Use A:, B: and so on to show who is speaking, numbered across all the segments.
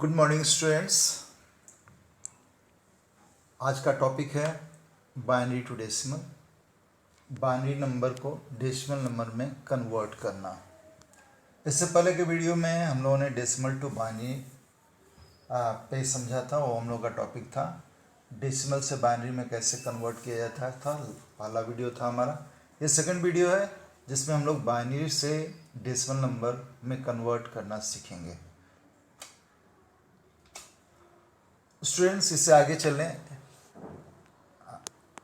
A: Good morning students. आज का topic है binary to decimal. Binary number को डेसिमल नंबर में कन्वर्ट करना। इससे पहले के वीडियो में हम लोगों ने डेसिमल टू बाइनरी पे समझा था। वो हम लोग का टॉपिक था डेसिमल से बाइनरी में कैसे कन्वर्ट किया जाता था। पहला वीडियो था हमारा। ये सेकंड वीडियो है जिसमें हम लोग बाइनरी से डेसिमल नंबर में कन्वर्ट करना सीखेंगे। स्टूडेंट्स, इससे आगे चलें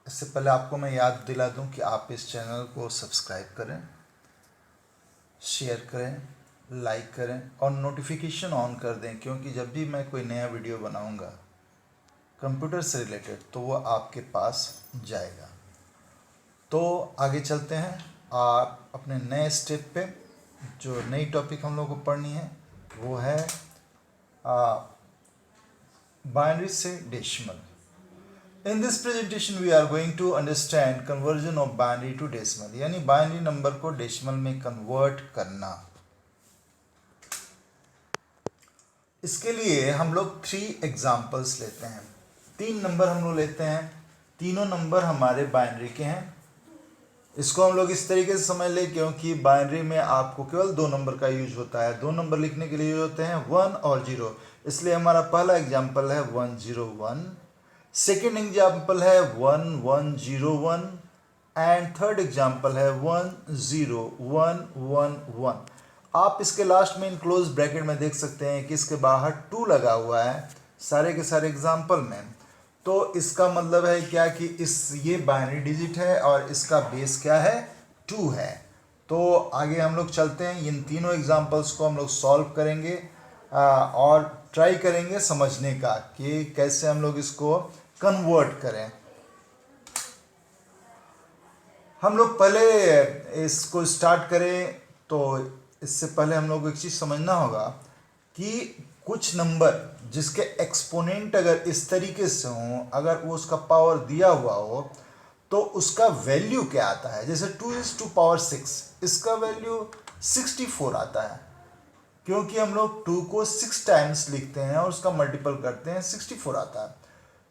A: इससे पहले आपको मैं याद दिला दूं कि आप इस चैनल को सब्सक्राइब करें, शेयर करें, लाइक करें और नोटिफिकेशन ऑन कर दें, क्योंकि जब भी मैं कोई नया वीडियो बनाऊंगा कंप्यूटर से रिलेटेड तो वो आपके पास जाएगा। तो आगे चलते हैं आप अपने नए स्टेप पे। जो नई टॉपिक हम लोग को पढ़नी है वो है बाइनरी से decimal. In this presentation we are going to understand conversion of binary to decimal, यानी बाइनरी नंबर को डेसिमल में कन्वर्ट करना। इसके लिए हम लोग 3 एग्जाम्पल्स लेते हैं। 3 नंबर हम लोग लेते हैं। तीनों नंबर हमारे बाइनरी के हैं। इसको हम लोग इस तरीके से समझ लें, क्योंकि बाइनरी में आपको केवल 2 नंबर का यूज होता है। 2 नंबर लिखने के लिए यूज होते हैं 1 और 0। इसलिए हमारा पहला एग्जाम्पल है 101, सेकेंड एग्जाम्पल है 1101 एंड थर्ड एग्जाम्पल है 10111। आप इसके लास्ट में इनक्लोज ब्रैकेट में देख सकते हैं कि इसके बाहर 2 लगा हुआ है सारे के सारे एग्जाम्पल में। तो इसका मतलब है क्या कि ये बाइनरी डिजिट है और इसका बेस क्या है 2 है। तो आगे हम लोग चलते हैं। इन तीनों एग्जाम्पल्स को हम लोग सॉल्व करेंगे और ट्राई करेंगे समझने का कि कैसे हम लोग इसको कन्वर्ट करें। हम लोग पहले इसको स्टार्ट करें तो इससे पहले हम लोग को एक चीज़ समझना होगा कि कुछ नंबर जिसके एक्सपोनेंट अगर इस तरीके से हों, अगर वो उसका पावर दिया हुआ हो तो उसका वैल्यू क्या आता है। जैसे 2⁶, इसका वैल्यू 64 आता है, क्योंकि हम लोग 2 को 6 टाइम्स लिखते हैं और उसका मल्टीपल करते हैं 64 आता है।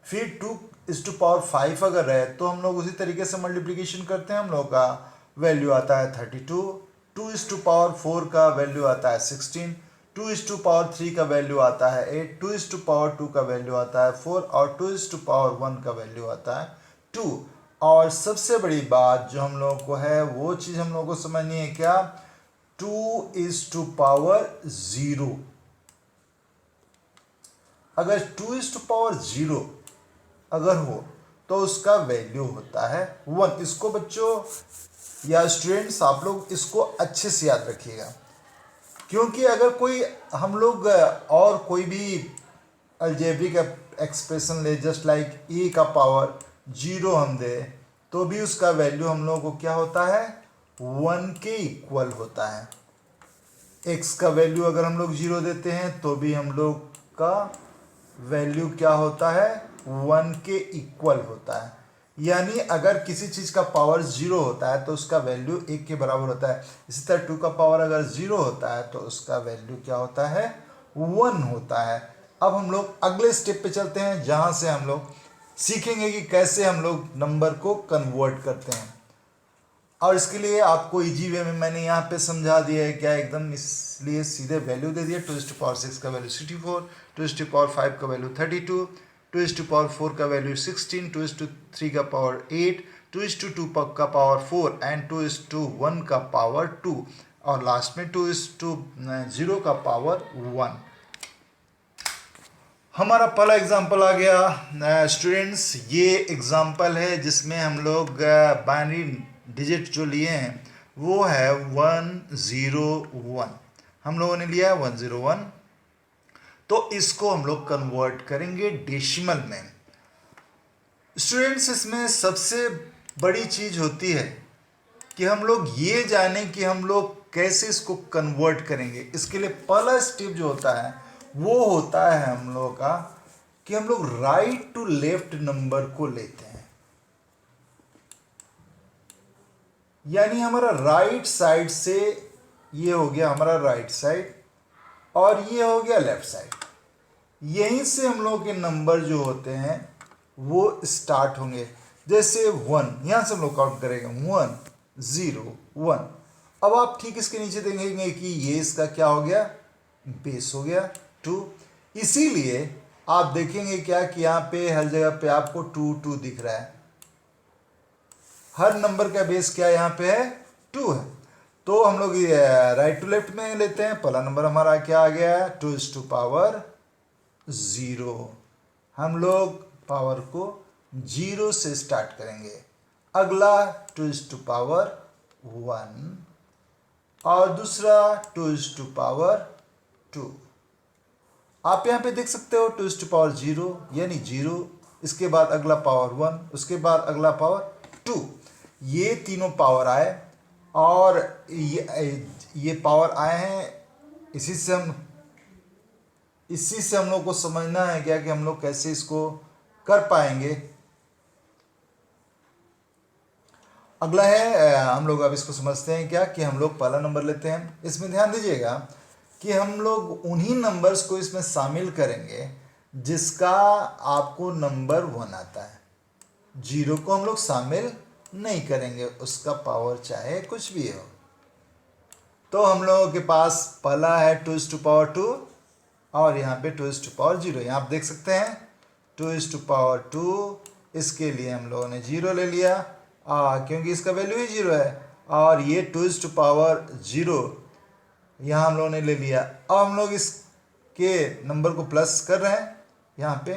A: फिर 2⁵ अगर है तो हम लोग उसी तरीके से मल्टीप्लिकेशन करते हैं, हम लोग का वैल्यू आता है 32। 2⁴ का वैल्यू आता है 16। 2⁵ का वैल्यू आता है 8। 2⁵2 का वैल्यू आता है 4 और 2⁴1 का वैल्यू आता है 2। और सबसे बड़ी बात जो हम लोग को है वो चीज़ हम लोग को समझनी है क्या, 2⁻0। अगर 2⁻0 अगर हो तो उसका वैल्यू होता है 1। इसको बच्चों या स्टूडेंट्स आप लोग इसको अच्छे से याद रखिएगा, क्योंकि अगर कोई हम लोग और कोई भी अलजेब्रिक एक्सप्रेशन ले, जस्ट लाइक ए का पावर 0 हम दे तो भी उसका वैल्यू हम लोग को क्या होता है 1 के इक्वल होता है। x का वैल्यू अगर हम लोग 0 देते हैं तो भी हम लोग का वैल्यू क्या होता है 1 के इक्वल होता है। यानी अगर किसी चीज़ का पावर 0 होता है तो उसका वैल्यू 1 के बराबर होता है। इसी तरह 2 का पावर अगर 0 होता है तो उसका वैल्यू क्या होता है 1 होता है। अब हम लोग अगले स्टेप पे चलते हैं, जहाँ से हम लोग सीखेंगे कि कैसे हम लोग नंबर को कन्वर्ट करते हैं। और इसके लिए आपको इजी वे में मैंने यहाँ पे समझा दिया है क्या, एकदम इसलिए सीधे वैल्यू दे दिया। 2⁶6 का वैल्यू 64, 2⁵5 का वैल्यू 32, 2⁴ का वैल्यू 16, 2⁵3 का पावर 8, 2:2 का पावर 4 एंड 2:1 का पावर 2 और लास्ट में 2:0 का पावर 1। हमारा पहला एग्जाम्पल आ गया स्टूडेंट्स। ये एग्जाम्पल है जिसमें हम लोग बाइनरी डिजिट जो लिए हैं वो है 101। हम लोगों ने लिया है 101। तो इसको हम लोग कन्वर्ट करेंगे डेसिमल में। स्टूडेंट्स, इसमें सबसे बड़ी चीज होती है कि हम लोग ये जाने कि हम लोग कैसे इसको कन्वर्ट करेंगे। इसके लिए पहला स्टेप जो होता है वो होता है हम लोग का कि हम लोग राइट टू लेफ्ट नंबर को लेते हैं। यानी हमारा राइट साइड से ये हो गया हमारा राइट साइड और ये हो गया लेफ्ट साइड। यहीं से हम लोग के नंबर जो होते हैं वो स्टार्ट होंगे। जैसे 1, यहाँ से हम लोग काउंट करेंगे 1 0 1। अब आप ठीक इसके नीचे देखेंगे कि ये इसका क्या हो गया, बेस हो गया 2। इसीलिए आप देखेंगे क्या कि यहाँ पे हर जगह पे आपको 2 2 दिख रहा है। हर नंबर का बेस क्या यहाँ पे है, 2 है। तो हम लोग राइट टू लेफ्ट में लेते हैं। पहला नंबर हमारा क्या आ गया, 2⁻0। हम लोग पावर को 0 से स्टार्ट करेंगे। अगला 2⁻1 और दूसरा 2⁻2। आप यहाँ पे देख सकते हो 2⁻0 यानी 0, इसके बाद अगला पावर 1, उसके बाद अगला पावर 2। ये तीनों पावर आए और ये पावर आए हैं। इसी से हम लोग को समझना है क्या कि हम लोग कैसे इसको कर पाएंगे। अगला है हम लोग अब इसको समझते हैं क्या कि हम लोग पहला नंबर लेते हैं। इसमें ध्यान दीजिएगा कि हम लोग उन्हीं नंबर्स को इसमें शामिल करेंगे जिसका आपको नंबर 1 आता है। 0 को हम लोग शामिल नहीं करेंगे, उसका पावर चाहे कुछ भी हो। तो हम लोगों के पास पहला है 2⁻2 और यहाँ पे 2⁻0। यहाँ आप देख सकते हैं 2⁻2, इसके लिए हम लोगों ने 0 ले लिया क्योंकि इसका वैल्यू ही 0 है। और ये 2⁻0 यहाँ हम लोगों ने ले लिया। अब हम लोग इसके नंबर को प्लस कर रहे हैं यहाँ पे।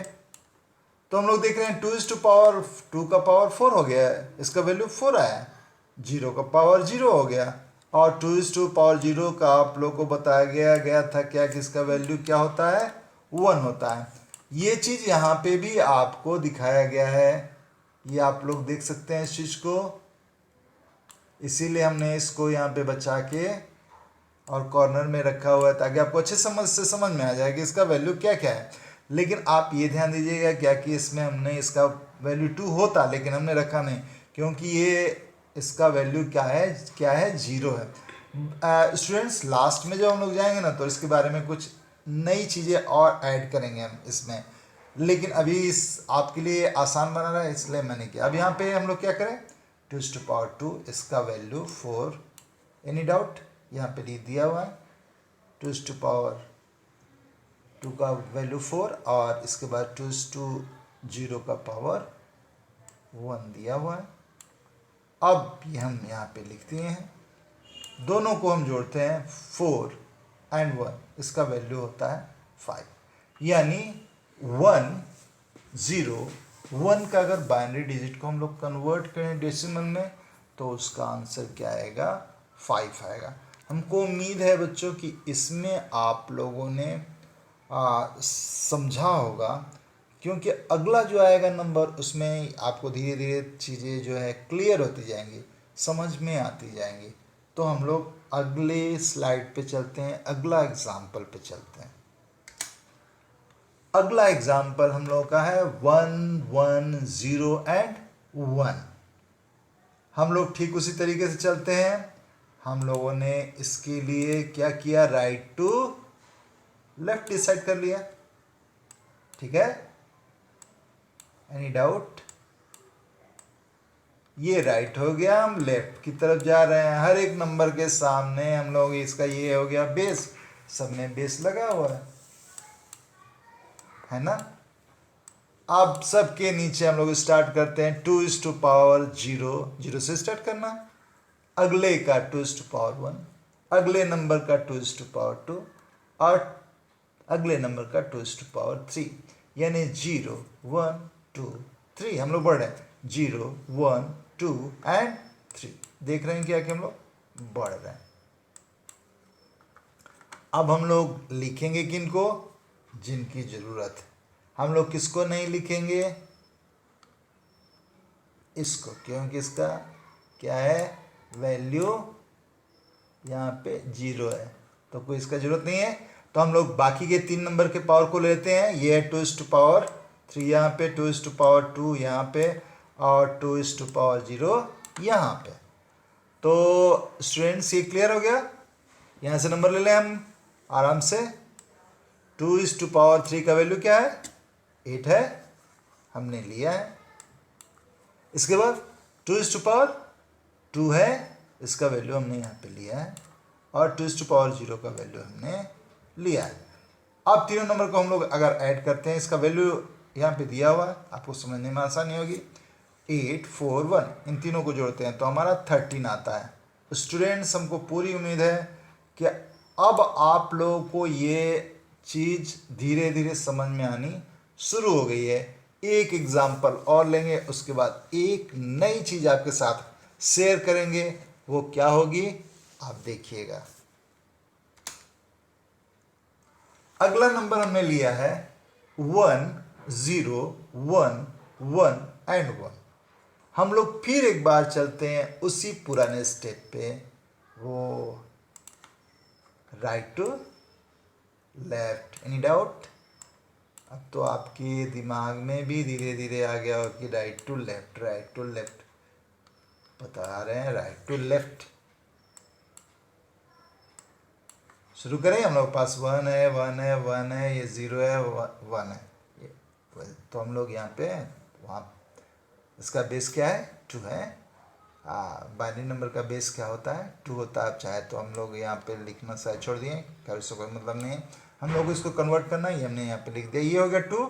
A: तो हम लोग देख रहे हैं 2⁻2 का पावर 4 हो गया है, इसका वैल्यू 4 आया। 0 का पावर 0 हो गया और 2⁻0 का आप लोग को बताया गया था क्या कि इसका वैल्यू क्या होता है, 1 होता है। ये चीज़ यहाँ पे भी आपको दिखाया गया है, ये आप लोग देख सकते हैं इस चीज़ को। इसीलिए हमने इसको यहाँ पे बचा के और कॉर्नर में रखा हुआ है ताकि आपको अच्छे समझ में आ जाए कि इसका वैल्यू क्या क्या है। लेकिन आप ये ध्यान दीजिएगा क्या कि इसमें हमने इसका वैल्यू 2 होता, लेकिन हमने रखा नहीं क्योंकि ये इसका वैल्यू क्या है 0 है। स्टूडेंट्स, लास्ट में जब हम लोग जाएंगे ना तो इसके बारे में कुछ नई चीज़ें और ऐड करेंगे हम इसमें, लेकिन अभी इस आपके लिए आसान बना रहा है इसलिए मैंने किया। अब यहाँ पे हम लोग क्या करें, 2⁻2, इसका वैल्यू 4। एनी डाउट, यहाँ पे दिया हुआ है 2⁻2 का वैल्यू 4 और इसके बाद 2⁻0 का पावर 1 दिया हुआ है। अब ये हम यहाँ पे लिखते हैं, दोनों को हम जोड़ते हैं 4 एंड 1, इसका वैल्यू होता है 5। यानी 1 0 1 का अगर बाइनरी डिजिट को हम लोग कन्वर्ट करें डेसिमल में तो उसका आंसर क्या आएगा, 5 आएगा। हमको उम्मीद है बच्चों कि इसमें आप लोगों ने समझा होगा, क्योंकि अगला जो आएगा नंबर उसमें आपको धीरे धीरे चीज़ें जो है क्लियर होती जाएंगी, समझ में आती जाएंगी। तो हम लोग अगले स्लाइड पे चलते हैं, अगला एग्जाम्पल पे चलते हैं। अगला एग्जाम्पल हम लोगों का है 1 1 0 एंड 1। हम लोग ठीक उसी तरीके से चलते हैं। हम लोगों ने इसके लिए क्या किया, राइट टू लेफ्ट डिसाइड कर लिया, ठीक है। एनी डाउट, ये राइट हो गया, हम लेफ्ट की तरफ जा रहे हैं। हर एक नंबर के सामने हम लोग इसका ये हो गया बेस, सब में बेस लगा हुआ है ना। अब सबके नीचे हम लोग स्टार्ट करते हैं 2⁻0, 0 से स्टार्ट करना। अगले का 2⁻1, अगले नंबर का 2⁻2 और अगले नंबर का 2⁻3, यानी 0 1 2 3। हम लोग बढ़ रहे हैं 0 1 2 एंड 3। देख रहे हैं क्या कि हम लोग बढ़ रहे हैं। अब हम लोग लिखेंगे किनको, जिनकी जरूरत है। हम लोग किसको नहीं लिखेंगे, इसको, क्योंकि इसका क्या है, वैल्यू यहाँ पे 0 है, तो कोई इसका जरूरत नहीं है। तो हम लोग बाकी के 3 नंबर के पावर को लेते हैं। ये है 2⁻3 यहाँ पे, 2⁻2 यहाँ पे और 2⁻0 यहाँ पे। तो स्टूडेंट्स ये क्लियर हो गया। यहाँ से नंबर ले लें हम आराम से। 2:3 का वैल्यू क्या है? 8 है, हमने लिया है। इसके बाद 2:2 है, इसका वैल्यू हमने यहाँ पे लिया है, और 2:0 का वैल्यू हमने लिया है। अब तीनों नंबर को हम लोग अगर ऐड करते हैं, इसका वैल्यू यहाँ पे दिया हुआ है, आपको समझने में आसानी होगी। 8, 4, 1 इन तीनों को जोड़ते हैं तो हमारा 13 आता है। स्टूडेंट्स, हमको पूरी उम्मीद है कि अब आप लोगों को ये चीज़ धीरे धीरे समझ में आनी शुरू हो गई है। एक एग्जाम्पल और लेंगे, उसके बाद एक नई चीज़ आपके साथ शेयर करेंगे। वो क्या होगी आप देखिएगा। अगला नंबर हमने लिया है 1, 0, 1, 1 एंड 1। हम लोग फिर एक बार चलते हैं उसी पुराने स्टेप पे, वो right to left. Any doubt? अब तो आपके दिमाग में भी धीरे धीरे आ गया हो कि right to left, right to left बता रहे हैं, राइट टू लेफ्ट। शुरू करें। हम लोग पास 1 है, 1 है, 1 है, ये 0 है, 1 है। तो हम लोग यहाँ पे वहाँ इसका बेस क्या है? 2 है। बाइनरी नंबर का बेस क्या होता है? 2 होता है। आप चाहे तो हम लोग यहाँ पे लिखना शायद छोड़ दिए, क्या इससे कोई मतलब नहीं है। हम लोग इसको कन्वर्ट करना है, ये हमने यहाँ पे लिख दिया। ये हो गया 2।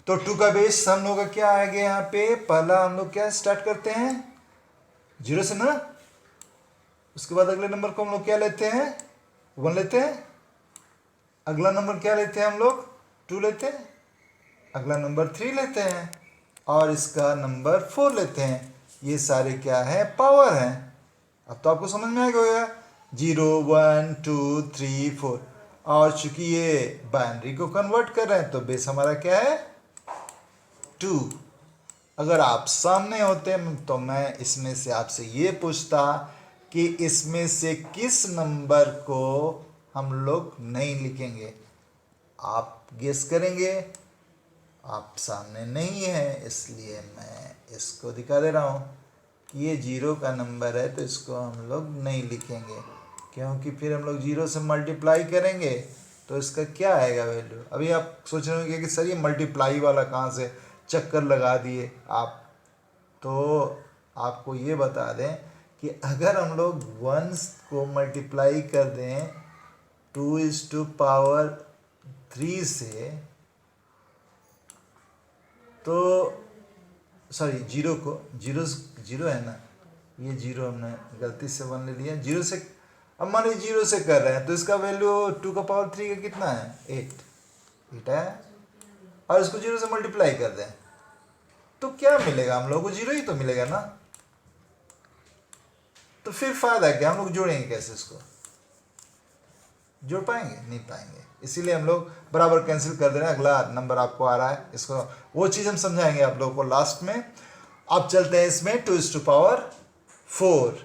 A: तो 2 का बेस हम लोग का क्या आएगा यहाँ पे? पहला हम लोग क्या स्टार्ट करते हैं? 0 से ना। उसके बाद अगले नंबर को हम लोग क्या लेते हैं? 1 लेते हैं। अगला नंबर क्या लेते हैं हम लोग? 2 लेते हैं। अगला नंबर 3 लेते हैं, और इसका नंबर 4 लेते हैं। ये सारे क्या है? पावर हैं। अब तो आपको समझ में आ गया 0, 1, 2, 3, 4। और चूंकि ये बाइनरी को कन्वर्ट कर रहे हैं तो बेस हमारा क्या है? 2। अगर आप सामने होते तो मैं इसमें से आपसे ये पूछता कि इसमें से किस नंबर को हम लोग नहीं लिखेंगे? आप गेस करेंगे। आप सामने नहीं है, इसलिए मैं इसको दिखा दे रहा हूँ कि ये 0 का नंबर है, तो इसको हम लोग नहीं लिखेंगे, क्योंकि फिर हम लोग 0 से मल्टीप्लाई करेंगे तो इसका क्या आएगा वैल्यू? अभी आप सोच रहे होंगे कि सर ये मल्टीप्लाई वाला कहाँ से चक्कर लगा दिए आप। तो आपको ये बता दें कि अगर हम लोग 1 को मल्टीप्लाई कर दें 2:3 से, तो सॉरी 0 को 0 है ना, ये 0 हमने गलती से 1 ले लिया। 0 से, अब मान लीजिए 0 से कर रहे हैं तो इसका वैल्यू 2⁻³ का कितना है? 8 है। और इसको 0 से मल्टीप्लाई कर दें तो क्या मिलेगा हम लोग को? 0 ही तो मिलेगा ना। तो फिर फायदा क्या? हम लोग जोड़ेंगे कैसे? इसको जोड़ पाएंगे? नहीं पाएंगे। इसीलिए हम लोग बराबर कैंसिल कर दे रहे हैं। अगला नंबर आपको आ रहा है, इसको वो चीज़ हम समझाएंगे आप लोगों को लास्ट में। अब चलते हैं इसमें 2:4।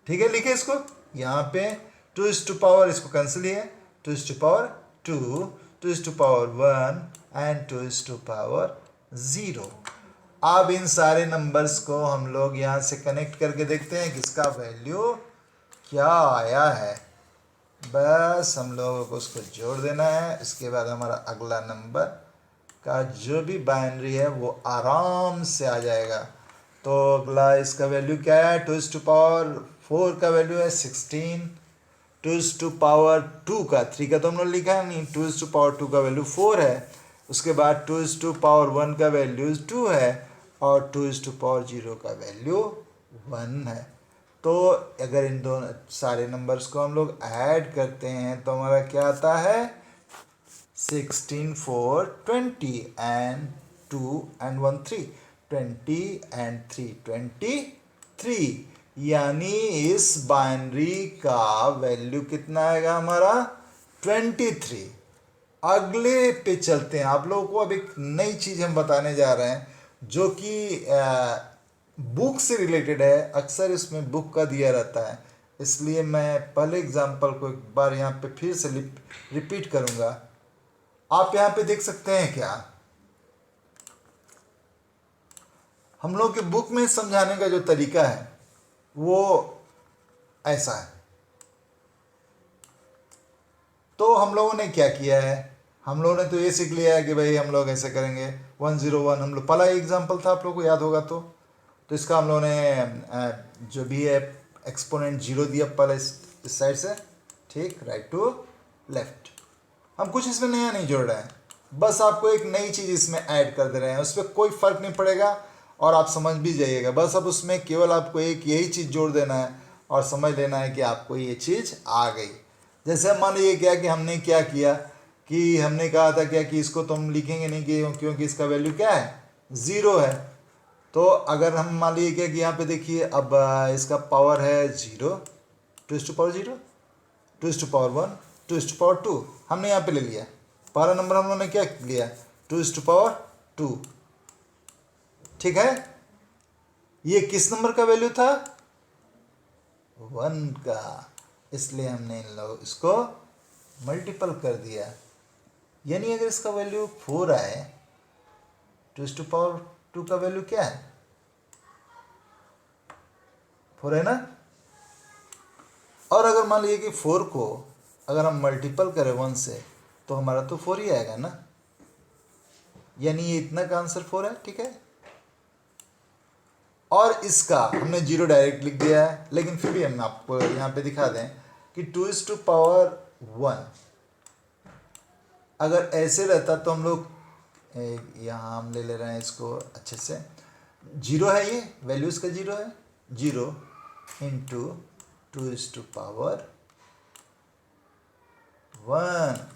A: ठीक है, लिखे इसको यहाँ पे 2:, इसको कैंसिल है 2:2, 2:1 एंड 2:0। अब इन सारे नंबर्स को हम लोग यहाँ से कनेक्ट करके देखते हैं कि इसका वैल्यू क्या आया है। बस हम लोगों को उसको जोड़ देना है। इसके बाद हमारा अगला नंबर का जो भी बाइनरी है वो आराम से आ जाएगा। तो अगला इसका वैल्यू क्या है? 2:4 का वैल्यू है 16। 2:2 का 3 का तो हमने लिखा है नहीं। 2:2 का वैल्यू 4 है। उसके बाद 2:1 का वैल्यू 2 है, और 2:0 का वैल्यू 1 है। तो अगर इन दोनों सारे नंबर्स को हम लोग ऐड करते हैं तो हमारा क्या आता है? 16, 4, 20 एंड 2 एंड 1, 3, 20 एंड 3, 23। यानी इस बाइनरी का वैल्यू कितना आएगा हमारा? 23। अगले पे चलते हैं। आप लोगों को अब एक नई चीज़ हम बताने जा रहे हैं जो कि बुक से रिलेटेड है। अक्सर इसमें बुक का दिया रहता है, इसलिए मैं पहले एग्जाम्पल को एक बार यहाँ पे फिर से रिपीट करूँगा। आप यहाँ पे देख सकते हैं क्या? हम लोग के बुक में समझाने का जो तरीका है वो ऐसा है। तो हम लोगों ने क्या किया है? हम लोगों ने तो ये सीख लिया है कि भाई हम लोग ऐसे करेंगे 101, हम लोग पहला एग्जाम्पल था आप लोग को याद होगा तो इसका हम लोगों ने जो भी है एक्सपोनेंट जीरो दिया पहले इस साइड से, ठीक, राइट टू लेफ्ट। हम कुछ इसमें नया नहीं जोड़ रहे हैं, बस आपको एक नई चीज़ इसमें ऐड कर दे रहे हैं, उस पर कोई फ़र्क नहीं पड़ेगा और आप समझ भी जाइएगा। बस अब उसमें केवल आपको एक यही चीज़ जोड़ देना है और समझ लेना है कि आपको ये चीज़ आ गई। जैसे मान लीजिए क्या कि हमने क्या किया कि हमने कहा था क्या कि इसको तो हम लिखेंगे नहीं कि क्योंकि इसका वैल्यू क्या है, ज़ीरो है। तो अगर हम मान लीजिए क्या कि यहाँ पे देखिए अब इसका पावर है zero, two is two power zero, two is two power one, two is two power two, हमने यहाँ पे ले लिया। पहला नंबर हम लोगों ने क्या लिया, two is two power two, ठीक है। ये किस नंबर का वैल्यू था, वन का, इसलिए हमने इन लोग इसको मल्टीपल कर दिया। यानी अगर इसका वैल्यू 4 आए, two is two power two का वैल्यू क्या है, 4 है ना। और अगर मान लीजिए कि 4 को अगर हम मल्टीपल करें 1 से तो हमारा तो 4 ही आएगा ना, यानी ये इतना का आंसर 4 है, ठीक है। और इसका हमने जीरो डायरेक्ट लिख दिया है, लेकिन फिर भी हम आपको यहाँ पे दिखा दें कि two is two power one अगर ऐसे रहता तो हम लोग यहाँ हम ले रहे हैं इसको अच्छे से, जीरो है, ये वैल्यू इसका जीरो है, zero into two is two power one,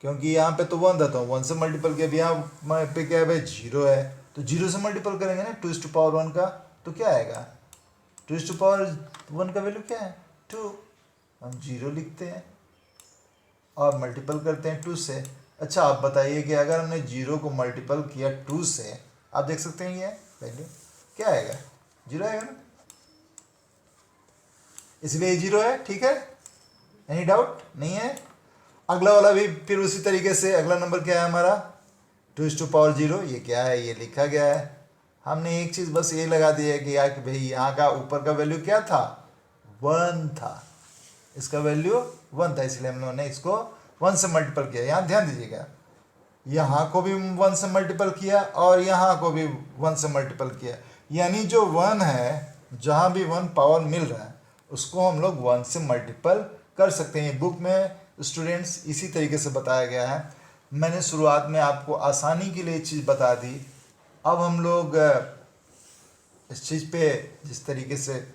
A: क्योंकि यहाँ पे तो वन था तो वन से मल्टीपल किया, यहाँ पे क्या है भाई, जीरो है, तो जीरो से मल्टीपल करेंगे ना two is two power one का, तो क्या आएगा, two is two power one का वैल्यू क्या है, टू, हम जीरो लिखते हैं और मल्टीपल करते हैं टू से। अच्छा आप बताइए कि अगर हमने जीरो को मल्टीपल किया टू से, आप देख सकते हैं ये वैल्यू क्या आएगा, जीरो आएगा ना, इसलिए जीरो है, ठीक है, एनी डाउट नहीं है। अगला वाला भी फिर उसी तरीके से, अगला नंबर क्या है हमारा, two is two power zero, ये क्या है, ये लिखा गया है, हमने एक चीज़ बस ये लगा दी है कि यार कि भाई यहाँ का ऊपर का वैल्यू क्या था, वन था, इसका वैल्यू वन था, इसलिए हम लोगों ने इसको वन से मल्टीपल किया। यहाँ ध्यान दीजिएगा, यहाँ को भी वन से मल्टीपल किया और यहाँ को भी वन से मल्टीपल किया, यानी जो वन है, जहाँ भी वन पावर मिल रहा है उसको हम लोग वन से मल्टीपल कर सकते हैं। बुक में स्टूडेंट्स इसी तरीके से बताया गया है। मैंने शुरुआत में आपको आसानी के लिए चीज़ बता दी, अब हम लोग इस चीज़ पे जिस तरीके से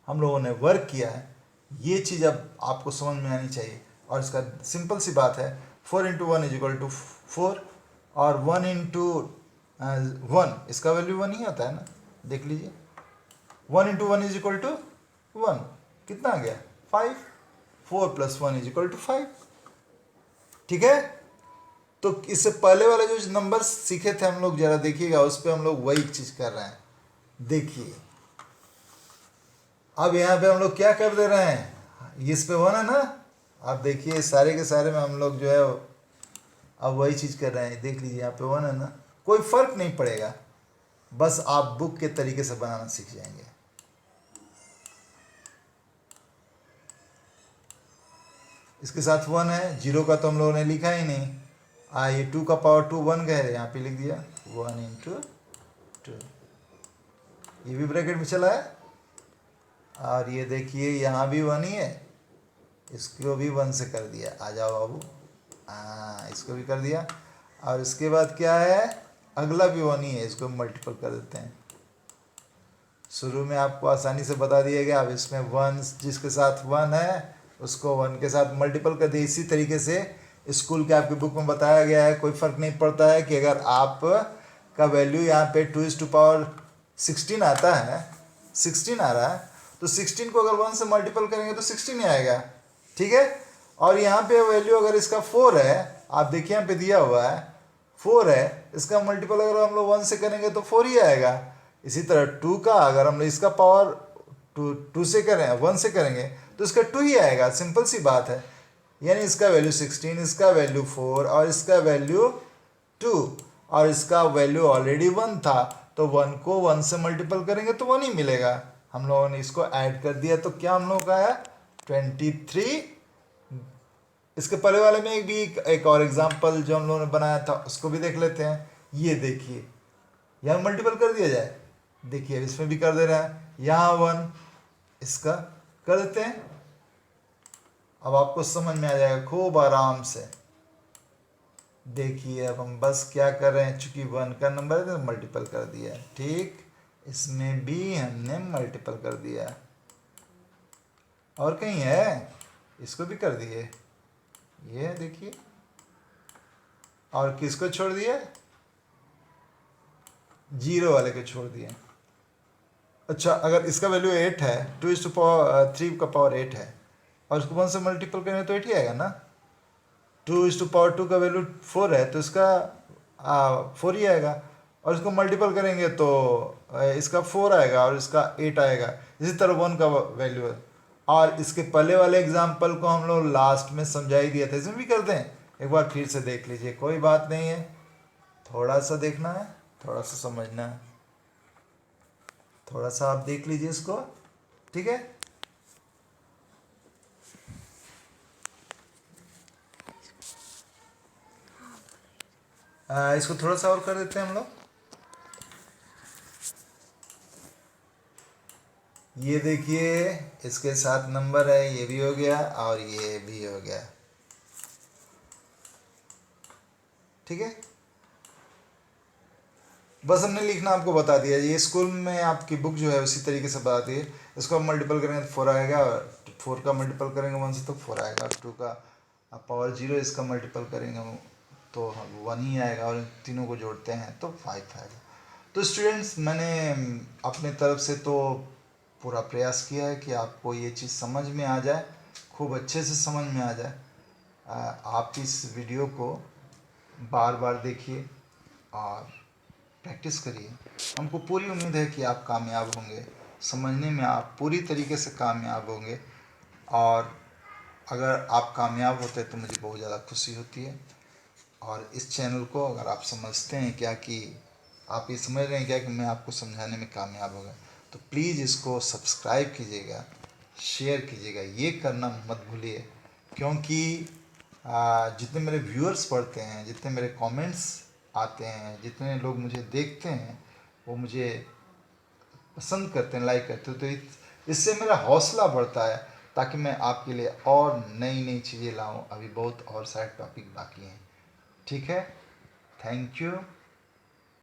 A: हम लोगों ने वर्क किया है, ये चीज़ अब आपको समझ में आनी चाहिए। और इसका सिंपल सी बात है, 4 into one is equal to 4 और 1 इंटू वन, इसका वैल्यू 1 ही होता है ना, देख लीजिए, 1 into one is equal to 1, कितना आ गया 5, 4 प्लस 1 इज इक्वल टू 5, ठीक है। तो इससे पहले वाले जो नंबर सीखे थे हम लोग, जरा देखिएगा, उस पर हम लोग वही चीज़ कर रहे हैं। देखिए अब यहाँ पे हम लोग क्या कर दे रहे हैं, इस पे 1 है ना, आप देखिए सारे के सारे में हम लोग जो है अब वही चीज़ कर रहे हैं। देख लीजिए यहाँ पे 1 है ना, कोई फर्क नहीं पड़ेगा, बस आप बुक के तरीके से बनाना सीख जाएंगे। इसके साथ 1 है, जीरो का तो हम लोगों ने लिखा ही नहीं, ये 2 का पावर 2 1 गए, यहाँ पे लिख दिया 1 इंटू 2, ये भी ब्रैकेट में चला है। और ये देखिए यहाँ भी 1 ही है, इसको भी 1 से कर दिया, आ जाओ बाबू, इसको भी कर दिया। और इसके बाद क्या है, अगला भी 1 ही है, इसको मल्टीपल कर देते हैं। शुरू में आपको आसानी से बता दिया गया, अब इसमें 1 जिसके साथ 1 है उसको 1 के साथ मल्टीपल कर दिए। इसी तरीके से स्कूल के आपकी बुक में बताया गया है, कोई फ़र्क नहीं पड़ता है कि अगर आप का वैल्यू यहाँ पे 2 इज टू पावर 16 आता है, 16 आ रहा है, तो 16 को अगर 1 से मल्टीपल करेंगे तो 16 ही आएगा, ठीक है। और यहाँ पे वैल्यू अगर इसका 4 है, आप देखिए यहाँ पे दिया हुआ है 4 है, इसका मल्टीपल अगर हम लोग 1 से करेंगे तो 4 ही आएगा। इसी तरह 2 का अगर हम इसका पावर 2 से करें, 1 से करेंगे तो इसका 2 ही आएगा, सिंपल सी बात है। यानी इसका वैल्यू 16, इसका वैल्यू 4 और इसका वैल्यू 2, और इसका वैल्यू ऑलरेडी 1 था, तो 1 को 1 से मल्टीपल करेंगे तो 1 ही मिलेगा। हम लोगों ने इसको ऐड कर दिया, तो क्या हम लोगों का है 23 इसके पहले वाले में एक और एग्जांपल जो हम लोगों ने बनाया था उसको भी देख लेते हैं। ये देखिए, यहाँ मल्टीपल कर दिया जाए, देखिए इसमें भी कर दे रहा है, यहाँ 1, इसका कर देते हैं। अब आपको समझ में आ जाएगा खूब आराम से। देखिए अब हम बस क्या कर रहे हैं, चूंकि 1 का नंबर है तो मल्टीपल कर दिया है, ठीक। इसमें भी हमने मल्टीपल कर दिया, और कहीं है, इसको भी कर दिए, ये देखिए। और किसको छोड़ दिया, 0 वाले को छोड़ दिए। अच्छा, अगर इसका वैल्यू 8 है, 2:3 का पावर 8 है, और इसको 1 से मल्टीपल करें तो 8 ही आएगा ना। 2:2 का वैल्यू 4 है तो इसका 4 ही आएगा, और इसको मल्टीपल करेंगे तो इसका 4 आएगा और इसका 8 आएगा। इसी तरह 1 का वैल्यू है। और इसके पहले वाले एग्जाम्पल को हम लोग लास्ट में समझा ही दिया था, इसमें भी करते हैं, एक बार फिर से देख लीजिए, कोई बात नहीं है। थोड़ा सा देखना है, थोड़ा सा समझना है, थोड़ा सा आप देख लीजिए इसको, ठीक है। इसको थोड़ा सा और कर देते हैं हम लोग। ये देखिए, इसके साथ नंबर है, ये भी हो गया और ये भी हो गया, ठीक है। बस हमने लिखना आपको बता दिया, ये स्कूल में आपकी बुक जो है उसी तरीके से बताती है। इसको हम मल्टीपल करेंगे तो 4 आएगा, 4 का मल्टीपल करेंगे 1 से तो 4 आएगा, 2 का पावर 0 इसका मल्टीपल करेंगे तो 1 ही आएगा, और इन तीनों को जोड़ते हैं तो 5 आएगा। तो स्टूडेंट्स, मैंने अपने तरफ से तो पूरा प्रयास किया है कि आपको ये चीज़ समझ में आ जाए, खूब अच्छे से समझ में आ जाए। आप इस वीडियो को बार बार देखिए और प्रैक्टिस करिए। हमको पूरी उम्मीद है कि आप कामयाब होंगे, समझने में आप पूरी तरीके से कामयाब होंगे, और अगर आप कामयाब होते हैं तो मुझे बहुत ज़्यादा खुशी होती है। और इस चैनल को अगर आप समझते हैं क्या कि आप ये समझ रहे हैं क्या कि मैं आपको समझाने में कामयाब हो गया, तो प्लीज़ इसको सब्सक्राइब कीजिएगा, शेयर कीजिएगा, ये करना मत भूलिए। क्योंकि जितने मेरे व्यूअर्स पढ़ते हैं, जितने मेरे कमेंट्स आते हैं, जितने लोग मुझे देखते हैं, वो मुझे पसंद करते हैं, लाइक करते हैं, तो इससे मेरा हौसला बढ़ता है, ताकि मैं आपके लिए और नई नई चीज़ें लाऊं। अभी बहुत और सारे टॉपिक बाकी हैं, ठीक है। Thank you.